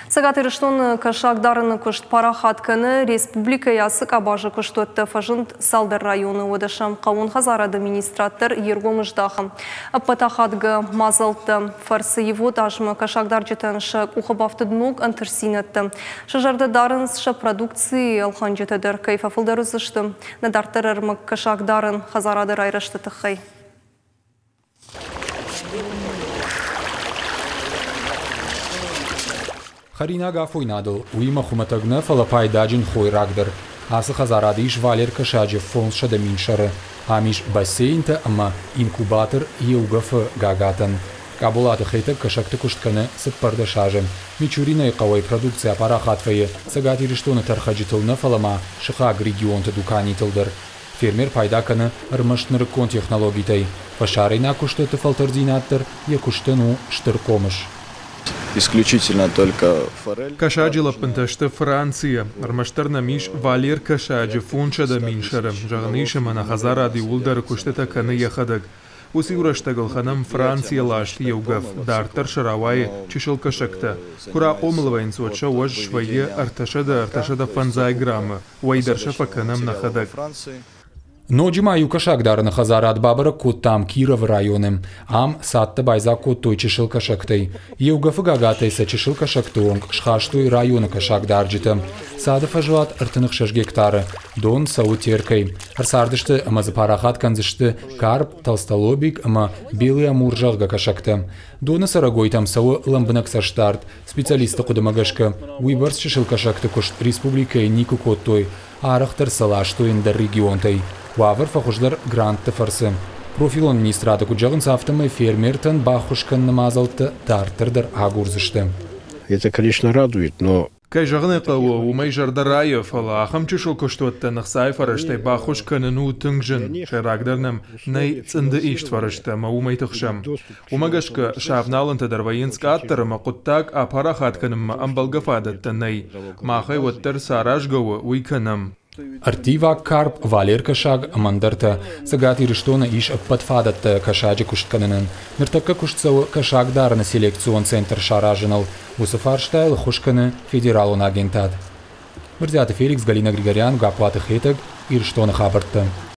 Сагат ирыштон кашагдарын кушт парахатканы республика ясык абажы куштуатты фажынт Салдар районы одашам қауын хазарады министраттыр ергомыждахым. Аппатахадгы мазалты фарсы его дажмы кашагдар жетаншы ухабафты днуг антырсинетті. Шажарды дарынсша продукции алхан жетедір кайфафылдар үзішті. Надартырырмы кашагдарын хазарады райрышты тұқай. Харина гафойнадыл, уима хуматагна фалапай даджин хой рагдыр. Асы хазарадиш валер кашаджи фон шада миншары. Амиш бассейнта ама инкубатор еугафы гагатан. Кабулаты хейта кашакты куштканы сыппарды шажы. Мичурина и кавай продукция парахатвайы. Сагати рештоны тархаджитылны фалама шихаг регионты дуканитылдыр. Фермер пайдаканы ырмыштныр кон технологитай. Пашарина куштыты фалтардинаттыр, якуштыну штыркомыш. Исключительно только форель. Кашаджила пенташты Франция. Армаштарна миш Валер Кашаджи фунча да миншарам. Жаганиша на хазара ди улдар куштета каны яхадак. Усиураштагал ханам Франция лашт еугав. Дартар шаравай чишил кашакта. Кура омлвайн соча уаж швае арташада фанзай грамма. Уайдарша факанам нахадак. Ноджимаю кашагдарны хазарат бабара коттам Киров районым. Ам сатты байза коттой чешил кашактай. Еугафы гагатайса чешил кашактуонг шхаштой районы кашагдарджитым. Сады фажуат артынық 6 гектары. Дон сау теркай. Арсардышты ама запарахат канзышты карп, толстолобик ама белый амуржалга кашактым. Доны сарагойтам сау ламбынак саштарт. Специалисты кудамагашка. Уйбарс чешил кашакты кушт республикой Нику коттой. Арахтар салаштойндер регионтай. Вавр фахуждар грантты фарсы. Профилон министраты куджагын сафтымы фермертен бахушкан намазалты тартырдар агурзышты. Это, конечно, радует, но... Кайжагны қауы умай жардарайы фала ахам чушыл куштуатты нықсай фарыштай бахушканы ну тыңжын. Шайрагдарным най цынды ишт фарышты ма умай тұқшам. Умагашка шавналынты дарвайынск аттырыма құттак апарахатканым амбалгафадатты най. Махай ваттыр саражгауы уйканым. Артива карп Валер кашаг мандарта сагати рештона иш подфадат кашаджи куштканын. Мертакка куштсау кашагдарны селекцион центр шаражынал. Усафарштайл хушканы федералун агентат. Мырзята Феликс, Галина Григорян, Гапуаты Хетаг, Ирштона Хабарта.